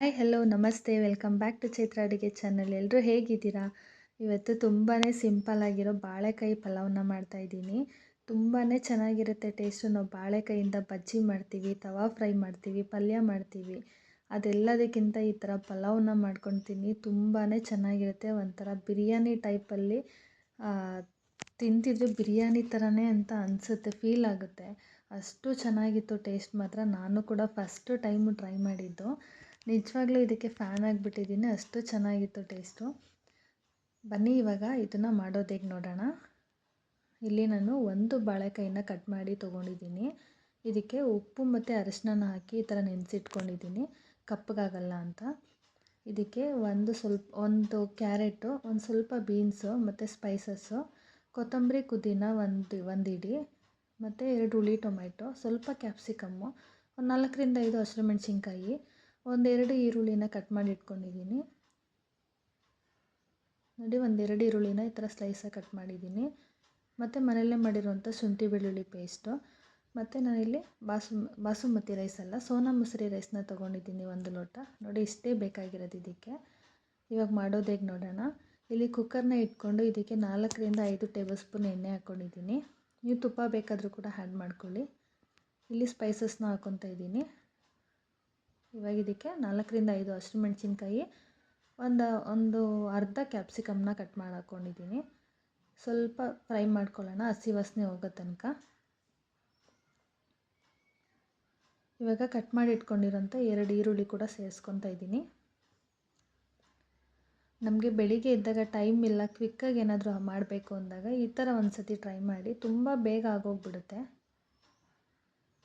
Hi hello ನಮಸ್ತೆ welcome back to Chaitra ಅಡುಗೆ channel. ಎಲ್ಲರೂ ಹೇಗಿದ್ದೀರಾ? ಇವತ್ತು ತುಂಬಾ ಸಿಂಪಲ್ ಆಗಿರೋ ಬಾಳೆಕಾಯಿ ಪಲಾವ್ನ ಮಾಡ್ತಾಯಿದ್ದೀನಿ. ತುಂಬಾ ಚೆನ್ನಾಗಿರುತ್ತೆ ಟೇಸ್ಟು. ನಾವು ಬಾಳೆಕಾಯಿಂದ ಬಜ್ಜಿ ಮಾಡ್ತೀವಿ, ತವಾ ಫ್ರೈ ಮಾಡ್ತೀವಿ, ಪಲ್ಯ ಮಾಡ್ತೀವಿ. ಅದೆಲ್ಲದಕ್ಕಿಂತ ಈ ಥರ ಪಲಾವ್ನ ಮಾಡ್ಕೊಳ್ತೀನಿ. ತುಂಬಾ ಚೆನ್ನಾಗಿರುತ್ತೆ. ಒಂಥರ ಬಿರಿಯಾನಿ ಟೈಪಲ್ಲಿ ತಿಂತಿದ್ರೆ ಬಿರಿಯಾನಿ ಥರನೇ ಅಂತ ಅನಿಸುತ್ತೆ, ಫೀಲ್ ಆಗುತ್ತೆ. ಅಷ್ಟು ಚೆನ್ನಾಗಿತ್ತು ಟೇಸ್ಟ್ ಮಾತ್ರ. ನಾನು ಕೂಡ ಫಸ್ಟ್ ಟೈಮು ಟ್ರೈ ಮಾಡಿದ್ದು. ನಿಜವಾಗ್ಲೂ ಇದಕ್ಕೆ ಫ್ಯಾನ್ ಆಗಿಬಿಟ್ಟಿದ್ದೀನಿ, ಅಷ್ಟು ಚೆನ್ನಾಗಿತ್ತು ಟೇಸ್ಟು. ಬನ್ನಿ ಇವಾಗ ಇದನ್ನು ಮಾಡೋದು ಹೇಗೆ ನೋಡೋಣ. ಇಲ್ಲಿ ನಾನು ಒಂದು ಬಾಳೆಕಾಯಿನ ಕಟ್ ಮಾಡಿ ತೊಗೊಂಡಿದ್ದೀನಿ. ಇದಕ್ಕೆ ಉಪ್ಪು ಮತ್ತು ಅರಿಶಿನ ಹಾಕಿ ಈ ಥರ ನೆನೆಸಿಟ್ಕೊಂಡಿದ್ದೀನಿ, ಕಪ್ಪಗಾಗಲ್ಲ ಅಂತ. ಇದಕ್ಕೆ ಒಂದು ಕ್ಯಾರೆಟು, ಒಂದು ಸ್ವಲ್ಪ ಬೀನ್ಸು ಮತ್ತು ಸ್ಪೈಸಸ್ಸು, ಕೊತ್ತಂಬರಿ ಪುದೀನ ಒಂದು ಇಡಿ, ಮತ್ತು 2 ಹುಳಿ ಟೊಮೆಟೊ, ಸ್ವಲ್ಪ ಕ್ಯಾಪ್ಸಿಕಮ್ಮು, ಒಂದು 4ರಿಂದ 5 ಹಸಿರುಮೆಣಸಿನ್ಕಾಯಿ, ಒಂದೆರಡು ಈರುಳ್ಳಿನ ಕಟ್ ಮಾಡಿ ಇಟ್ಕೊಂಡಿದ್ದೀನಿ. ನೋಡಿ, ಒಂದೆರಡು ಈರುಳ್ಳಿನ ಈ ಥರ ಸ್ಲೈಸಾಗಿ ಕಟ್ ಮಾಡಿದ್ದೀನಿ. ಮತ್ತು ಮನೆಯಲ್ಲೇ ಮಾಡಿರುವಂಥ ಶುಂಠಿ ಬೆಳ್ಳುಳ್ಳಿ ಪೇಸ್ಟು. ಮತ್ತು ನಾನಿಲ್ಲಿ ಬಾಸುಮತಿ ರೈಸ್ ಅಲ್ಲ, ಸೋನಾ ಮಸೂರಿ ರೈಸ್ನ ತೊಗೊಂಡಿದ್ದೀನಿ 1 ಲೋಟ. ನೋಡಿ, ಇಷ್ಟೇ ಬೇಕಾಗಿರೋದು ಇದಕ್ಕೆ. ಇವಾಗ ಮಾಡೋದು ಹೇಗೆ ನೋಡೋಣ. ಇಲ್ಲಿ ಕುಕ್ಕರ್ನ ಇಟ್ಕೊಂಡು ಇದಕ್ಕೆ 4ರಿಂದ 5 ಟೇಬಲ್ ಸ್ಪೂನ್ ಎಣ್ಣೆ ಹಾಕ್ಕೊಂಡಿದ್ದೀನಿ. ನೀವು ತುಪ್ಪ ಬೇಕಾದರೂ ಕೂಡ ಆ್ಯಡ್ ಮಾಡ್ಕೊಳ್ಳಿ. ಇಲ್ಲಿ ಸ್ಪೈಸಸ್ನ ಹಾಕ್ಕೊತಾ ಇದ್ದೀನಿ. ಇವಾಗ ಇದಕ್ಕೆ 4ರಿಂದ 5 ಹಸಿರುಮೆಣಸಿನ್ಕಾಯಿ, ಒಂದು ಅರ್ಧ ಕ್ಯಾಪ್ಸಿಕಮ್ನ ಕಟ್ ಮಾಡಿ ಹಾಕ್ಕೊಂಡಿದ್ದೀನಿ. ಸ್ವಲ್ಪ ಫ್ರೈ ಮಾಡ್ಕೊಳ್ಳೋಣ, ಹಸಿ ವಾಸನೆ ಹೋಗೋ ತನಕ. ಇವಾಗ ಕಟ್ ಮಾಡಿ ಇಟ್ಕೊಂಡಿರೋಂಥ 2 ಈರುಳ್ಳಿ ಕೂಡ ಸೇರಿಸ್ಕೊತಾ ಇದ್ದೀನಿ. ನಮಗೆ ಬೆಳಿಗ್ಗೆ ಇದ್ದಾಗ ಟೈಮ್ ಇಲ್ಲ, ಕ್ವಿಕ್ಕಾಗಿ ಏನಾದರೂ ಮಾಡಬೇಕು ಅಂದಾಗ ಈ ಥರ ಒಂದು ಸತಿ ಟ್ರೈ ಮಾಡಿ, ತುಂಬ ಬೇಗ ಆಗೋಗ್ಬಿಡುತ್ತೆ.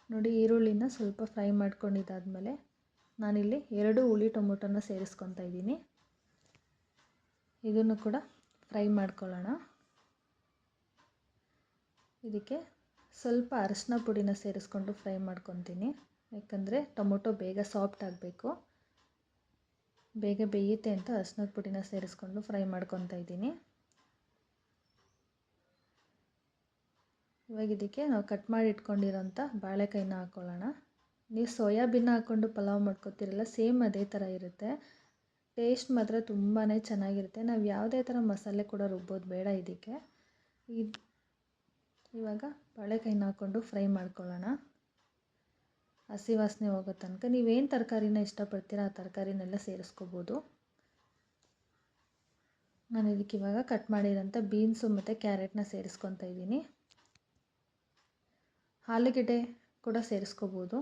ನೋಡಿ, ಈರುಳ್ಳಿನ ಸ್ವಲ್ಪ ಫ್ರೈ ಮಾಡ್ಕೊಂಡಿದ್ದಾದಮೇಲೆ ನಾನಿಲ್ಲಿ 2 ಹುಳಿ ಟೊಮೊಟೊನ ಸೇರಿಸ್ಕೊತಾ ಇದ್ದೀನಿ. ಇದನ್ನು ಕೂಡ ಫ್ರೈ ಮಾಡ್ಕೊಳ್ಳೋಣ. ಇದಕ್ಕೆ ಸ್ವಲ್ಪ ಅರಿಶಿನ ಪುಡಿನ ಸೇರಿಸ್ಕೊಂಡು ಫ್ರೈ ಮಾಡ್ಕೊತೀನಿ, ಯಾಕಂದರೆ ಟೊಮೊಟೊ ಬೇಗ ಸಾಫ್ಟ್ ಆಗಬೇಕು, ಬೇಗ ಬೇಯುತ್ತೆ ಅಂತ ಅರಿಶಿನದ ಪುಡಿನ ಸೇರಿಸ್ಕೊಂಡು ಫ್ರೈ ಮಾಡ್ಕೊತಾ ಇದ್ದೀನಿ. ಇವಾಗ ಇದಕ್ಕೆ ನಾವು ಕಟ್ ಮಾಡಿ ಇಟ್ಕೊಂಡಿರೋಂಥ ಬಾಳೆಕಾಯಿನ ಹಾಕ್ಕೊಳ್ಳೋಣ. ನೀವು ಸೋಯಾಬೀನ್ ಹಾಕ್ಕೊಂಡು ಪಲಾವ್ ಮಾಡ್ಕೊತೀರಲ್ಲ, ಸೇಮ್ ಅದೇ ಥರ ಇರುತ್ತೆ. ಟೇಸ್ಟ್ ಮಾತ್ರ ತುಂಬಾ ಚೆನ್ನಾಗಿರುತ್ತೆ. ನಾವು ಯಾವುದೇ ಥರ ಮಸಾಲೆ ಕೂಡ ರುಬ್ಬೋದು ಬೇಡ ಇದಕ್ಕೆ. ಇವಾಗ ಬಾಳೆಕಾಯಿನ ಹಾಕ್ಕೊಂಡು ಫ್ರೈ ಮಾಡ್ಕೊಳ್ಳೋಣ, ಹಸಿ ವಾಸನೆ ಹೋಗೋ ತನಕ. ನೀವೇನು ತರಕಾರಿನ ಇಷ್ಟಪಡ್ತೀರ ಆ ತರಕಾರಿನೆಲ್ಲ ಸೇರಿಸ್ಕೋಬೋದು. ನಾನು ಇದಕ್ಕೆ ಇವಾಗ ಕಟ್ ಮಾಡಿರೋಂಥ ಬೀನ್ಸು ಮತ್ತು ಕ್ಯಾರೆಟ್ನ ಸೇರಿಸ್ಕೊತಾ ಇದ್ದೀನಿ. ಆಲೂಗೆಡ್ಡೆ ಕೂಡ ಸೇರಿಸ್ಕೋಬೋದು.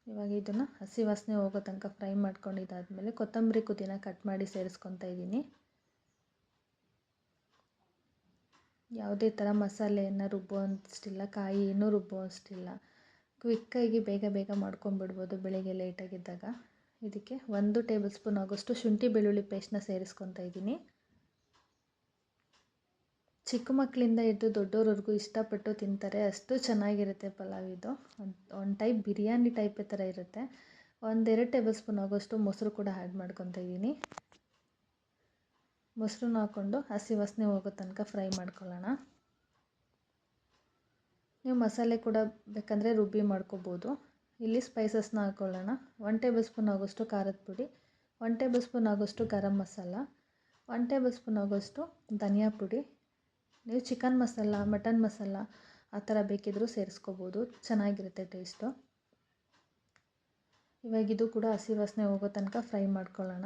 ಇವಾಗ ಇದನ್ನು ಹಸಿ ವಾಸನೆ ಹೋಗೋ ತನಕ ಫ್ರೈ ಮಾಡ್ಕೊಂಡಿದ್ದಾದಮೇಲೆ ಕೊತ್ತಂಬರಿ ಪುದೀನ ಕಟ್ ಮಾಡಿ ಸೇರಿಸ್ಕೊತಾ ಇದ್ದೀನಿ. ಯಾವುದೇ ಥರ ಮಸಾಲೆಯನ್ನು ರುಬ್ಬುವಷ್ಟಿಲ್ಲ, ಕಾಯಿ ಏನೂ ರುಬ್ಬುವಷ್ಟಿಲ್ಲ. ಕ್ವಿಕ್ಕಾಗಿ ಬೇಗ ಬೇಗ ಮಾಡ್ಕೊಂಬಿಡ್ಬೋದು ಬೆಳಿಗ್ಗೆ ಲೇಟಾಗಿದ್ದಾಗ. ಇದಕ್ಕೆ 1 ಟೇಬಲ್ ಸ್ಪೂನ್ ಆಗೋಷ್ಟು ಶುಂಠಿ ಬೆಳ್ಳುಳ್ಳಿ ಪೇಸ್ಟ್ನ ಸೇರಿಸ್ಕೊತಾ ಇದ್ದೀನಿ. ಚಿಕ್ಕ ಮಕ್ಕಳಿಂದ ಹಿಡಿದು ದೊಡ್ಡೋರವರೆಗೂ ಇಷ್ಟಪಟ್ಟು ತಿಂತಾರೆ, ಅಷ್ಟು ಚೆನ್ನಾಗಿರುತ್ತೆ ಪಲಾವ್ ಇದು. ಒಂದು ಟೈಪ್ ಬಿರಿಯಾನಿ ಟೈಪೇ ಥರ ಇರುತ್ತೆ. 1-2 ಟೇಬಲ್ ಸ್ಪೂನ್ ಆಗೋಷ್ಟು ಮೊಸರು ಕೂಡ ಆ್ಯಡ್ ಮಾಡ್ಕೊತಾ ಇದ್ದೀನಿ. ಮೊಸರನ್ನ ಹಾಕ್ಕೊಂಡು ಹಸಿ ವಾಸನೆ ಹೋಗೋ ತನಕ ಫ್ರೈ ಮಾಡ್ಕೊಳ್ಳೋಣ. ನೀವು ಮಸಾಲೆ ಕೂಡ ಬೇಕಂದರೆ ರುಬ್ಬಿ ಮಾಡ್ಕೋಬೋದು. ಇಲ್ಲಿ ಸ್ಪೈಸಸ್ನ ಹಾಕ್ಕೊಳ್ಳೋಣ. 1 ಟೇಬಲ್ ಸ್ಪೂನ್ ಆಗೋಷ್ಟು ಖಾರದ ಪುಡಿ, 1 ಟೇಬಲ್ ಸ್ಪೂನ್ ಆಗೋಷ್ಟು ಗರಂ ಮಸಾಲ, 1 ಟೇಬಲ್ ಸ್ಪೂನ್ ಆಗೋಷ್ಟು ಧನಿಯಾ ಪುಡಿ. ನೀವು ಚಿಕನ್ ಮಸಾಲ, ಮಟನ್ ಮಸಾಲ ಆ ಥರ ಬೇಕಿದ್ದರೂ ಸೇರಿಸ್ಕೋಬೋದು, ಚೆನ್ನಾಗಿರುತ್ತೆ ಟೇಸ್ಟು. ಇವಾಗ ಇದು ಕೂಡ ಹಸಿ ವಾಸನೆ ಹೋಗೋ ತನಕ ಫ್ರೈ ಮಾಡ್ಕೊಳ್ಳೋಣ.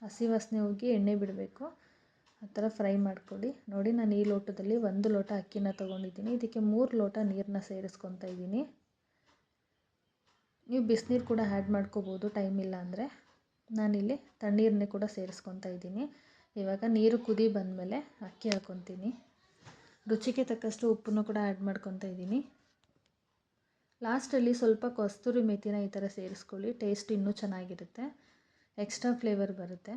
ಹಸಿ ವಾಸನೆ ಹೋಗಿ ಎಣ್ಣೆ ಬಿಡಬೇಕು, ಆ ಥರ ಫ್ರೈ ಮಾಡ್ಕೊಳ್ಳಿ. ನೋಡಿ, ನಾನು ಈ ಲೋಟದಲ್ಲಿ 1 ಲೋಟ ಅಕ್ಕಿನ ತೊಗೊಂಡಿದ್ದೀನಿ. ಇದಕ್ಕೆ 3 ಲೋಟ ನೀರನ್ನ ಸೇರಿಸ್ಕೊತಾ ಇದ್ದೀನಿ. ನೀವು ಬಿಸಿನೀರು ಕೂಡ ಆ್ಯಡ್ ಮಾಡ್ಕೋಬೋದು ಟೈಮ್ ಇಲ್ಲ ಅಂದರೆ. ನಾನಿಲ್ಲಿ ತಣ್ಣೀರನ್ನೇ ಕೂಡ ಸೇರಿಸ್ಕೊತಾ ಇದ್ದೀನಿ. ಇವಾಗ ನೀರು ಕುದಿ ಬಂದಮೇಲೆ ಅಕ್ಕಿ ಹಾಕ್ಕೊತೀನಿ. ರುಚಿಗೆ ತಕ್ಕಷ್ಟು ಉಪ್ಪನ್ನು ಕೂಡ ಆ್ಯಡ್ ಮಾಡ್ಕೊತಾ ಇದ್ದೀನಿ. ಲಾಸ್ಟಲ್ಲಿ ಸ್ವಲ್ಪ ಕಸ್ತೂರಿ ಮೆಥಿನ ಈ ಥರ ಸೇರಿಸ್ಕೊಳ್ಳಿ, ಟೇಸ್ಟ್ ಇನ್ನೂ ಚೆನ್ನಾಗಿರುತ್ತೆ, ಎಕ್ಸ್ಟ್ರಾ ಫ್ಲೇವರ್ ಬರುತ್ತೆ.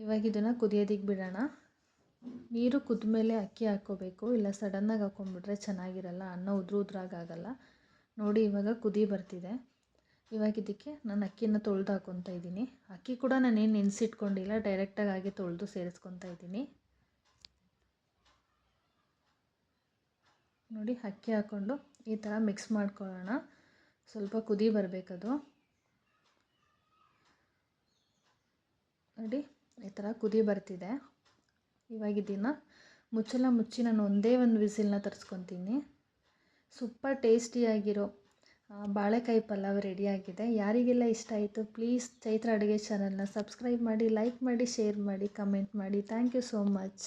ಇವಾಗ ಇದನ್ನು ಕುದಿಯೋದಕ್ಕೆ ಬಿಡೋಣ. ನೀರು ಕುದ್ಮೇಲೆ ಅಕ್ಕಿ ಹಾಕ್ಕೋಬೇಕು, ಇಲ್ಲ ಸಡನ್ನಾಗಿ ಹಾಕ್ಕೊಂಬಿಟ್ರೆ ಚೆನ್ನಾಗಿರಲ್ಲ, ಅನ್ನ ಉದ್ರಾಗಲ್ಲ. ನೋಡಿ, ಇವಾಗ ಕುದಿ ಬರ್ತಿದೆ. ಇವಾಗ ಇದಕ್ಕೆ ನಾನು ಅಕ್ಕಿನ ತೊಳೆದು ಹಾಕ್ಕೊತಾ ಇದ್ದೀನಿ. ಅಕ್ಕಿ ಕೂಡ ನಾನೇನು ನೆನೆಸಿಟ್ಕೊಂಡಿಲ್ಲ, ಡೈರೆಕ್ಟಾಗಿ ಹಾಗೆ ತೊಳೆದು ಸೇರಿಸ್ಕೊತಾ ಇದ್ದೀನಿ. ನೋಡಿ ಅಕ್ಕಿ ಹಾಕ್ಕೊಂಡು ಈ ಥರ ಮಿಕ್ಸ್ ಮಾಡ್ಕೊಳ್ಳೋಣ. ಸ್ವಲ್ಪ ಕುದಿ ಬರಬೇಕದು. ನೋಡಿ ಈ ಥರ ಕುದಿ ಬರ್ತಿದೆ. ಇವಾಗ ಇದನ್ನು ಮುಚ್ಚಳ ಮುಚ್ಚಿ ನಾನು ಒಂದೇ ಒಂದು ವಿಸಿಲ್ನ ತರಿಸ್ಕೊತೀನಿ. ಸೂಪರ್ ಟೇಸ್ಟಿಯಾಗಿರೋ ಬಾಳೆಕಾಯಿ ಪಲಾವ್ ರೆಡಿಯಾಗಿದೆ. ಯಾರಿಗೆಲ್ಲ ಇಷ್ಟ ಆಯಿತು ಪ್ಲೀಸ್ ಚೈತ್ರ ಅಡುಗೆ ಚಾನಲ್ನ ಸಬ್ಸ್ಕ್ರೈಬ್ ಮಾಡಿ, ಲೈಕ್ ಮಾಡಿ, ಶೇರ್ ಮಾಡಿ, ಕಮೆಂಟ್ ಮಾಡಿ. Thank you so much.